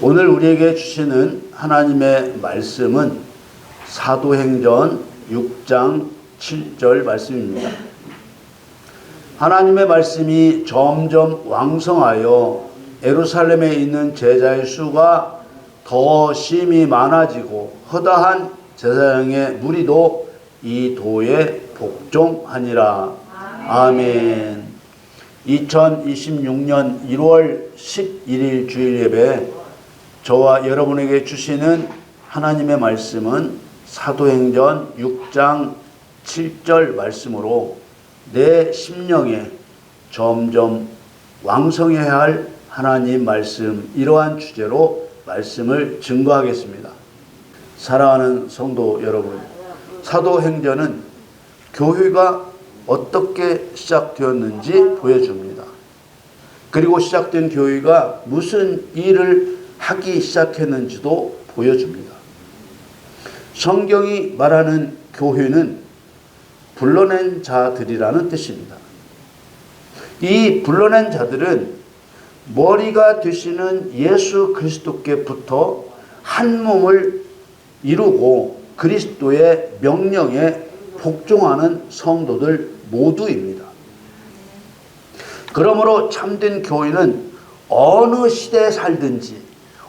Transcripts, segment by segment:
오늘 우리에게 주시는 하나님의 말씀은 사도행전 6장 7절 말씀입니다. 하나님의 말씀이 점점 왕성하여 예루살렘에 있는 제자의 수가 더 심히 많아지고 허다한 제사장의 무리도 이 도에 복종하니라. 아멘. 2026년 1월 11일 주일 예배, 저와 여러분에게 주시는 하나님의 말씀은 사도행전 6장 7절 말씀으로 내 심령에 점점 왕성해야 할 하나님 말씀, 이러한 주제로 말씀을 증거하겠습니다. 사랑하는 성도 여러분, 사도행전은 교회가 어떻게 시작되었는지 보여줍니다. 그리고 시작된 교회가 무슨 일을 하기 시작했는지도 보여줍니다. 성경이 말하는 교회는 불러낸 자들이라는 뜻입니다. 이 불러낸 자들은 머리가 되시는 예수 그리스도께부터 한 몸을 이루고 그리스도의 명령에 복종하는 성도들 모두입니다. 그러므로 참된 교회는 어느 시대에 살든지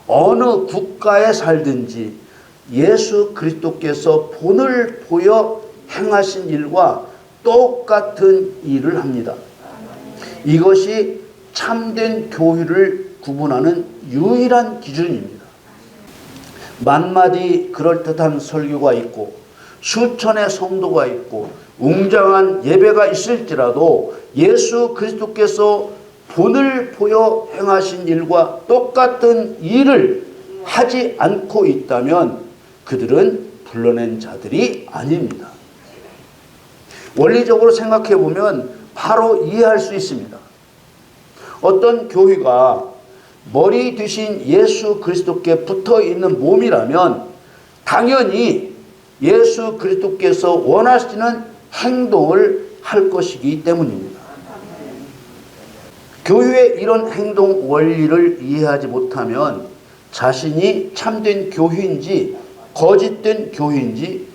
어느 국가에 살든지 예수 그리스도께서 본을 보여 행하신 일과 똑같은 일을 합니다. 이것이 참된 교회를 구분하는 유일한 기준입니다. 만마디 그럴듯한 설교가 있고 수천의 성도가 있고 웅장한 예배가 있을지라도 예수 그리스도께서 본을 보여 행하신 일과 똑같은 일을 하지 않고 있다면 그들은 불러낸 자들이 아닙니다. 원리적으로 생각해 보면 바로 이해할 수 있습니다. 어떤 교회가 머리 되신 예수 그리스도께 붙어 있는 몸이라면 당연히 예수 그리스도께서 원하시는 행동을 할 것이기 때문입니다. 교회의 이런 행동 원리를 이해하지 못하면 자신이 참된 교회인지 거짓된 교회인지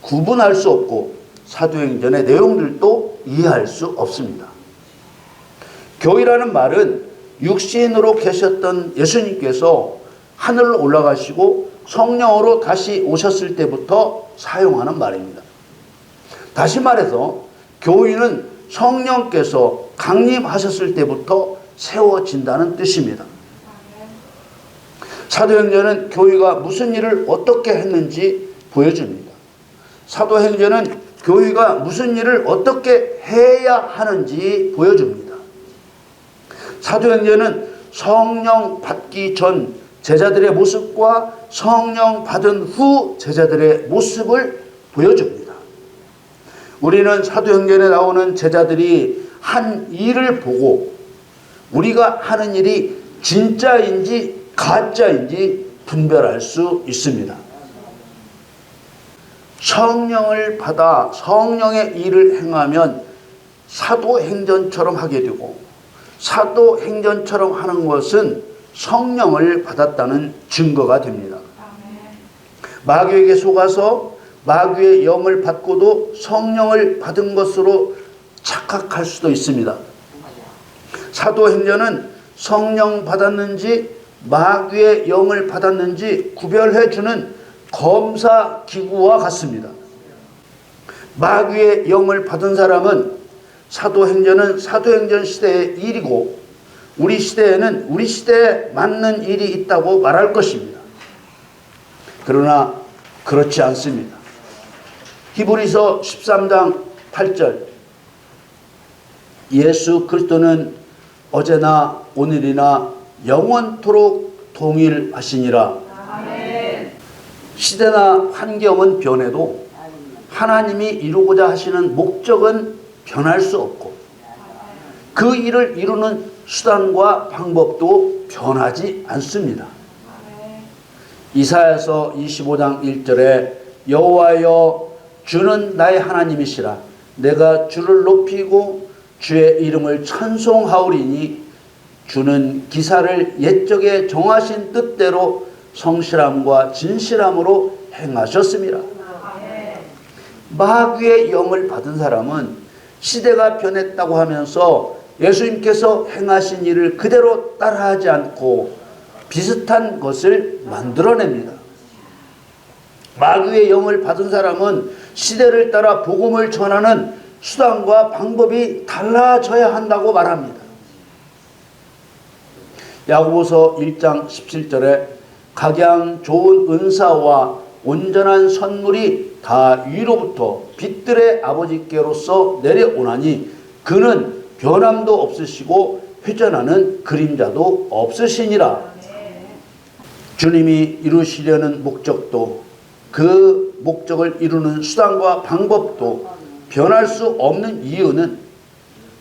구분할 수 없고 사도행전의 내용들도 이해할 수 없습니다. 교회라는 말은 육신으로 계셨던 예수님께서 하늘로 올라가시고 성령으로 다시 오셨을 때부터 사용하는 말입니다. 다시 말해서 교회는 성령께서 강림하셨을 때부터 세워진다는 뜻입니다. 사도행전은 교회가 무슨 일을 어떻게 했는지 보여줍니다. 사도행전은 교회가 무슨 일을 어떻게 해야 하는지 보여줍니다. 사도행전은 성령 받기 전 제자들의 모습과 성령 받은 후 제자들의 모습을 보여줍니다. 우리는 사도행전에 나오는 제자들이 한 일을 보고 우리가 하는 일이 진짜인지 가짜인지 분별할 수 있습니다. 성령을 받아 성령의 일을 행하면 사도행전처럼 하게 되고 사도행전처럼 하는 것은 성령을 받았다는 증거가 됩니다. 마귀에게 속아서 마귀의 영을 받고도 성령을 받은 것으로 착각할 수도 있습니다. 사도행전은 성령 받았는지 마귀의 영을 받았는지 구별해주는 검사 기구와 같습니다. 마귀의 영을 받은 사람은 사도행전은 사도행전 시대의 일이고 우리 시대에는 우리 시대에 맞는 일이 있다고 말할 것입니다. 그러나 그렇지 않습니다. 히브리서 13장 8절 예수 그리스도는 어제나 오늘이나 영원토록 동일하시니라. 아멘. 시대나 환경은 변해도 하나님이 이루고자 하시는 목적은 변할 수 없고 그 일을 이루는 수단과 방법도 변하지 않습니다. 이사야서 25장 1절에 여호와여 주는 나의 하나님이시라 내가 주를 높이고 주의 이름을 찬송하오리니 주는 기사를 옛적에 정하신 뜻대로 성실함과 진실함으로 행하셨습니다. 마귀의 영을 받은 사람은 시대가 변했다고 하면서 예수님께서 행하신 일을 그대로 따라하지 않고 비슷한 것을 만들어냅니다. 마귀의 영을 받은 사람은 시대를 따라 복음을 전하는 수단과 방법이 달라져야 한다고 말합니다. 야고보서 1장 17절에 각양 좋은 은사와 온전한 선물이 다 위로부터 빛들의 아버지께로서 내려오나니 그는 변함도 없으시고 회전하는 그림자도 없으시니라. 주님이 이루시려는 목적도 그 목적을 이루는 수단과 방법도 변할 수 없는 이유는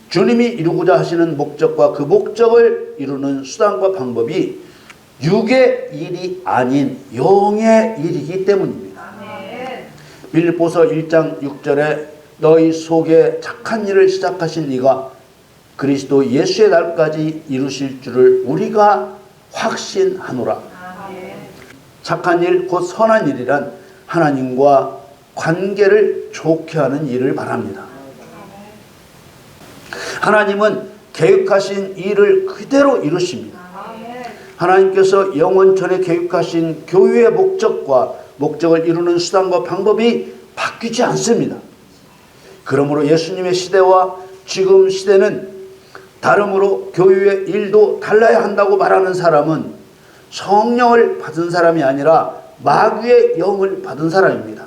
주님이 이루고자 하시는 목적과 그 목적을 이루는 수단과 방법이 육의 일이 아닌 영의 일이기 때문입니다. 빌립보서 1장 6절에 너희 속에 착한 일을 시작하신 이가 그리스도 예수의 날까지 이루실 줄을 우리가 확신하노라. 착한 일, 곧 선한 일이란 하나님과 관계를 좋게 하는 일을 말합니다. 하나님은 계획하신 일을 그대로 이루십니다. 하나님께서 영원전에 계획하신 교회의 목적을 이루는 수단과 방법이 바뀌지 않습니다. 그러므로 예수님의 시대와 지금 시대는 다름으로 교회의 일도 달라야 한다고 말하는 사람은 성령을 받은 사람이 아니라 마귀의 영을 받은 사람입니다.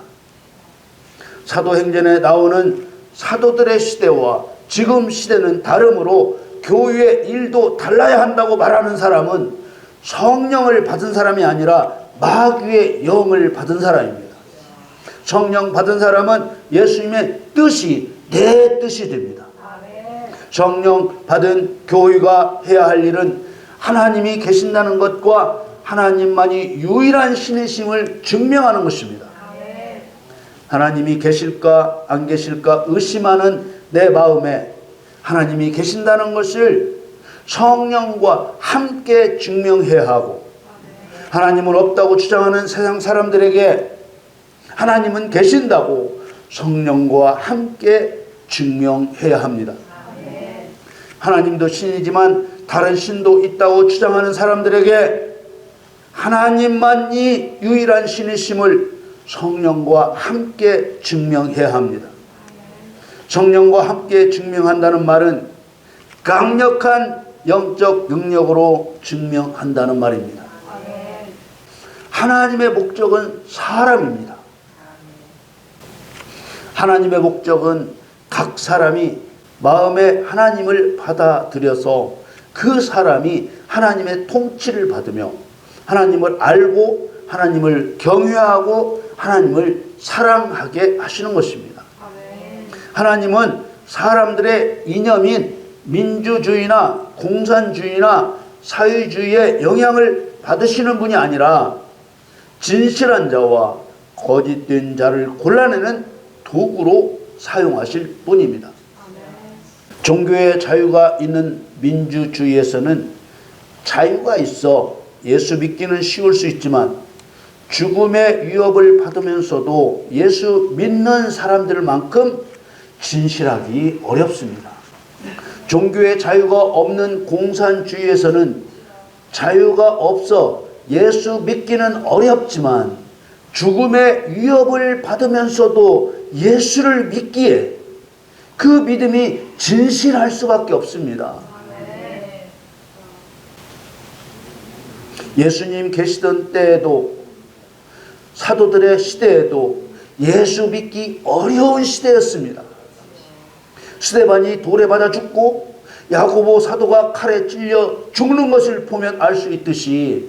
사도행전에 나오는 사도들의 시대와 지금 시대는 다름으로 교회의 일도 달라야 한다고 말하는 사람은 성령을 받은 사람이 아니라 마귀의 영을 받은 사람입니다. 성령 받은 사람은 예수님의 뜻이 내 뜻이 됩니다. 성령 받은 교회가 해야 할 일은 하나님이 계신다는 것과 하나님만이 유일한 신이심을 증명하는 것입니다. 하나님이 계실까 안 계실까 의심하는 내 마음에 하나님이 계신다는 것을 성령과 함께 증명해야 하고, 하나님은 없다고 주장하는 세상 사람들에게 하나님은 계신다고 성령과 함께 증명해야 합니다. 하나님도 신이지만 다른 신도 있다고 주장하는 사람들에게 하나님만이 유일한 신이심을 성령과 함께 증명해야 합니다. 성령과 함께 증명한다는 말은 강력한 영적 능력으로 증명한다는 말입니다. 하나님의 목적은 사람입니다. 하나님의 목적은 각 사람이 마음에 하나님을 받아들여서 그 사람이 하나님의 통치를 받으며 하나님을 알고 하나님을 경외하고 하나님을 사랑하게 하시는 것입니다. 하나님은 사람들의 이념인 민주주의나 공산주의나 사회주의의 영향을 받으시는 분이 아니라 진실한 자와 거짓된 자를 골라내는 도구로 사용하실 분입니다. 종교의 자유가 있는 민주주의에서는 자유가 있어 예수 믿기는 쉬울 수 있지만 죽음의 위협을 받으면서도 예수 믿는 사람들만큼 진실하기 어렵습니다. 종교의 자유가 없는 공산주의에서는 자유가 없어 예수 믿기는 어렵지만 죽음의 위협을 받으면서도 예수를 믿기에 그 믿음이 진실할 수밖에 없습니다. 예수님 계시던 때에도 사도들의 시대에도 예수 믿기 어려운 시대였습니다. 스데반이 돌에 맞아 죽고 야고보 사도가 칼에 찔려 죽는 것을 보면 알 수 있듯이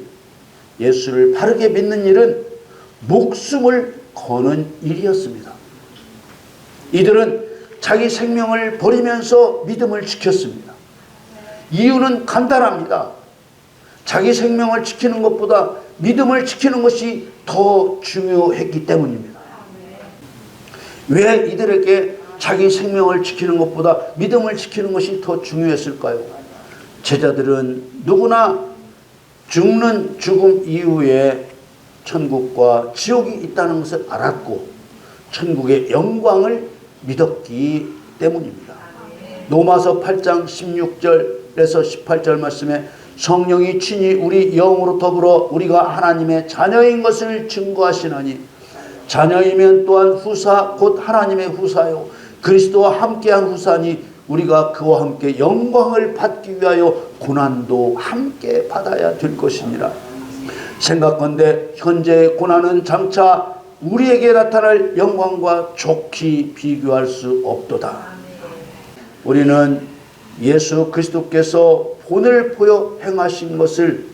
예수를 바르게 믿는 일은 목숨을 거는 일이었습니다. 이들은 자기 생명을 버리면서 믿음을 지켰습니다. 이유는 간단합니다. 자기 생명을 지키는 것보다 믿음을 지키는 것이 더 중요했기 때문입니다. 왜 이들에게 자기 생명을 지키는 것보다 믿음을 지키는 것이 더 중요했을까요? 제자들은 누구나 죽는 죽음 이후에 천국과 지옥이 있다는 것을 알았고 천국의 영광을 믿었기 때문입니다. 로마서 8장 16절에서 18절 말씀에 성령이 친히 우리 영으로 더불어 우리가 하나님의 자녀인 것을 증거하시나니 자녀이면 또한 후사 곧 하나님의 후사요 그리스도와 함께한 후사니 우리가 그와 함께 영광을 받기 위하여 고난도 함께 받아야 될 것이니라. 생각건대 현재의 고난은 장차 우리에게 나타날 영광과 좋게 비교할 수 없도다. 우리는 예수 그리스도께서 본을 보여 행하신 것을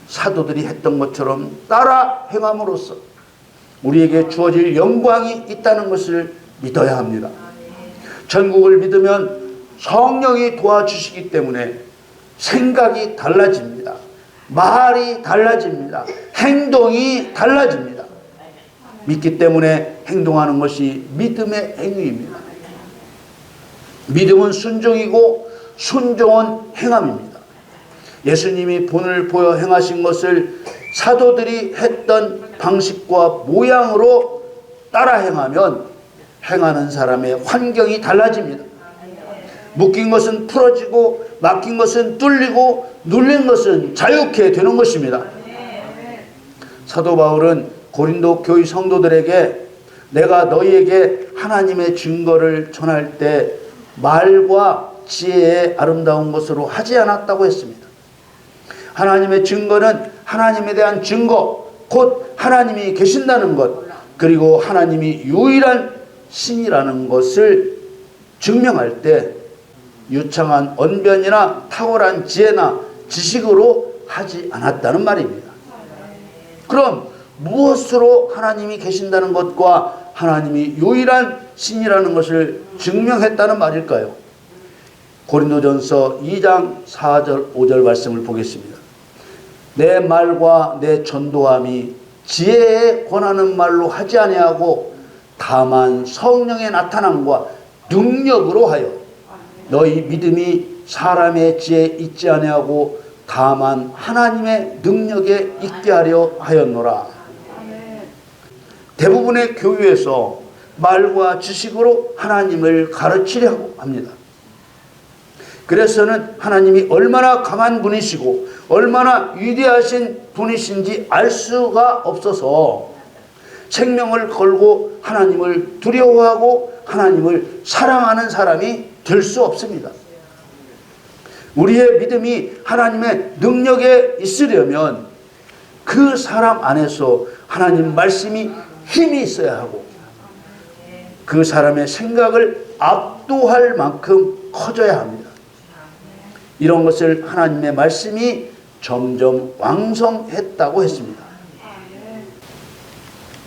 사도들이 했던 것처럼 따라 행함으로써 우리에게 주어질 영광이 있다는 것을 믿어야 합니다. 천국을 믿으면 성령이 도와주시기 때문에 생각이 달라집니다. 말이 달라집니다. 행동이 달라집니다. 믿기 때문에 행동하는 것이 믿음의 행위입니다. 믿음은 순종이고 순종은 행함입니다. 예수님이 본을 보여 행하신 것을 사도들이 했던 방식과 모양으로 따라 행하면 행하는 사람의 환경이 달라집니다. 묶인 것은 풀어지고 막힌 것은 뚫리고 눌린 것은 자유케 되는 것입니다. 사도 바울은 고린도 교회 성도들에게 내가 너희에게 하나님의 증거를 전할 때 말과 지혜의 아름다운 것으로 하지 않았다고 했습니다. 하나님의 증거는 하나님에 대한 증거, 곧 하나님이 계신다는 것, 그리고 하나님이 유일한 신이라는 것을 증명할 때 유창한 언변이나 탁월한 지혜나 지식으로 하지 않았다는 말입니다. 그럼 무엇으로 하나님이 계신다는 것과 하나님이 유일한 신이라는 것을 증명했다는 말일까요? 고린도전서 2장 4절 5절 말씀을 보겠습니다. 내 말과 내 전도함이 지혜에 권하는 말로 하지 아니하고 다만 성령의 나타남과 능력으로 하여 너희 믿음이 사람의 지혜에 있지 아니하고 다만 하나님의 능력에 있게 하려 하였노라. 대부분의 교회에서 말과 지식으로 하나님을 가르치려고 합니다. 그래서는 하나님이 얼마나 강한 분이시고 얼마나 위대하신 분이신지 알 수가 없어서 생명을 걸고 하나님을 두려워하고 하나님을 사랑하는 사람이 될 수 없습니다. 우리의 믿음이 하나님의 능력에 있으려면 그 사람 안에서 하나님 말씀이 힘이 있어야 하고 그 사람의 생각을 압도할 만큼 커져야 합니다. 이런 것을 하나님의 말씀이 점점 왕성했다고 했습니다.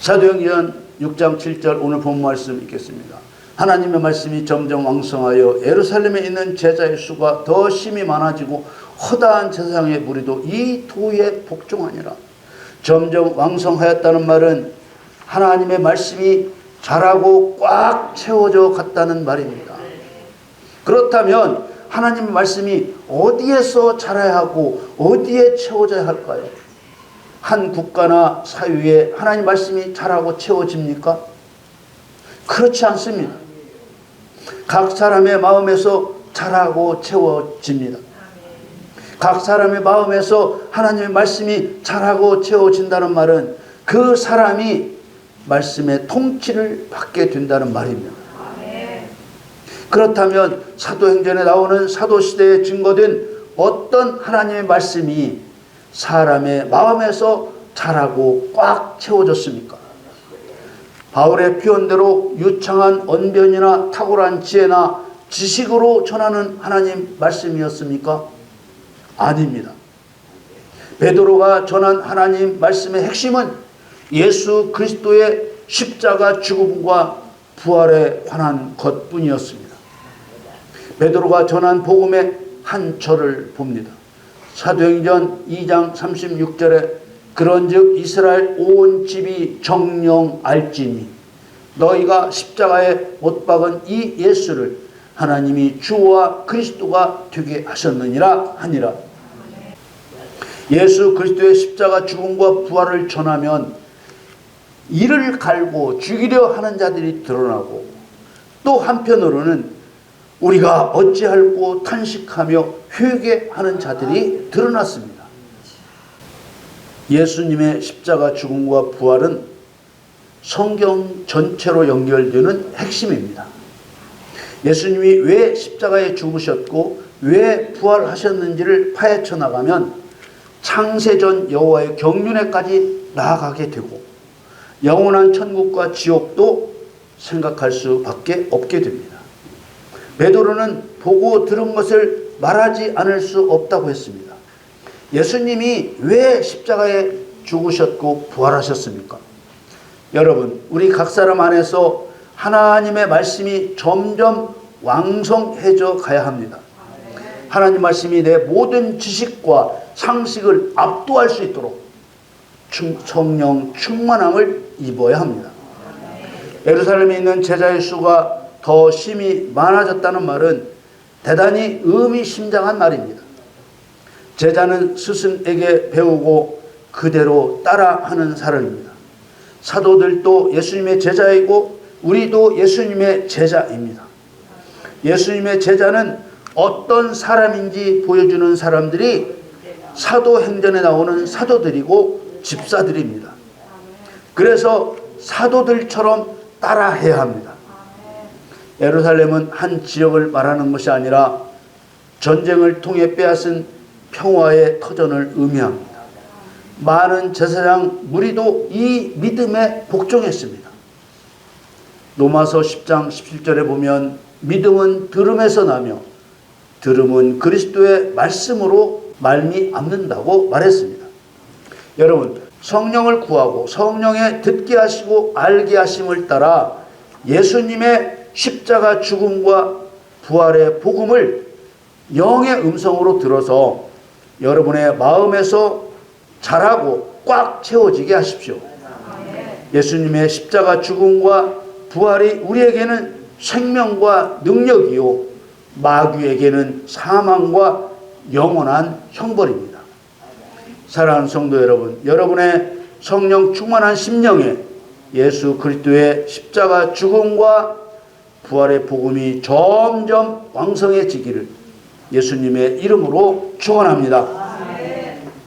사도행전 6장 7절 오늘 본 말씀 읽겠습니다. 하나님의 말씀이 점점 왕성하여 예루살렘에 있는 제자의 수가 더 심히 많아지고 허다한 제사장의 무리도 이 도에 복종하니라. 점점 왕성하였다는 말은 하나님의 말씀이 자라고 꽉 채워져 갔다는 말입니다. 그렇다면 하나님의 말씀이 어디에서 자라야 하고 어디에 채워져야 할까요? 한 국가나 사회에 하나님 말씀이 자라고 채워집니까? 그렇지 않습니다. 각 사람의 마음에서 자라고 채워집니다. 각 사람의 마음에서 하나님의 말씀이 자라고 채워진다는 말은 그 사람이 말씀의 통치를 받게 된다는 말입니다. 그렇다면 사도행전에 나오는 사도시대에 증거된 어떤 하나님의 말씀이 사람의 마음에서 자라고 꽉 채워졌습니까? 바울의 표현대로 유창한 언변이나 탁월한 지혜나 지식으로 전하는 하나님 말씀이었습니까? 아닙니다. 베드로가 전한 하나님 말씀의 핵심은 예수 그리스도의 십자가 죽음과 부활에 관한 것뿐이었습니다. 베드로가 전한 복음의 한 절을 봅니다. 사도행전 2장 36절에 그런즉 이스라엘 온 집이 정령 알지니 너희가 십자가에 못 박은 이 예수를 하나님이 주와 그리스도가 되게 하셨느니라 하니라. 예수 그리스도의 십자가 죽음과 부활을 전하면 이를 갈고 죽이려 하는 자들이 드러나고, 또 한편으로는 우리가 어찌할꼬 탄식하며 회개하는 자들이 드러났습니다. 예수님의 십자가 죽음과 부활은 성경 전체로 연결되는 핵심입니다. 예수님이 왜 십자가에 죽으셨고 왜 부활하셨는지를 파헤쳐 나가면 창세전 여호와의 경륜에까지 나아가게 되고, 영원한 천국과 지옥도 생각할 수밖에 없게 됩니다. 베드로는 보고 들은 것을 말하지 않을 수 없다고 했습니다. 예수님이 왜 십자가에 죽으셨고 부활하셨습니까? 여러분, 우리 각 사람 안에서 하나님의 말씀이 점점 왕성해져 가야 합니다. 하나님 말씀이 내 모든 지식과 상식을 압도할 수 있도록 성령 충만함을 입어야 합니다. 예루살렘에 있는 제자의 수가 더 심히 많아졌다는 말은 대단히 의미심장한 말입니다. 제자는 스승에게 배우고 그대로 따라하는 사람입니다. 사도들도 예수님의 제자이고 우리도 예수님의 제자입니다. 예수님의 제자는 어떤 사람인지 보여주는 사람들이 사도행전에 나오는 사도들이고 집사들입니다. 그래서 사도들처럼 따라해야 합니다. 예루살렘은 한 지역을 말하는 것이 아니라 전쟁을 통해 빼앗은 평화의 터전을 의미합니다. 많은 제사장 무리도 이 믿음에 복종했습니다. 로마서 10장 17절에 보면 믿음은 들음에서 나며 들음은 그리스도의 말씀으로 말미암는다고 말했습니다. 여러분, 성령을 구하고 성령의 듣게 하시고 알게 하심을 따라 예수님의 십자가 죽음과 부활의 복음을 영의 음성으로 들어서 여러분의 마음에서 자라고 꽉 채워지게 하십시오. 예수님의 십자가 죽음과 부활이 우리에게는 생명과 능력이요 마귀에게는 사망과 영원한 형벌입니다. 사랑하는 성도 여러분, 여러분의 성령 충만한 심령에 예수 그리스도의 십자가 죽음과 부활의 복음이 점점 왕성해지기를 예수님의 이름으로 축원합니다.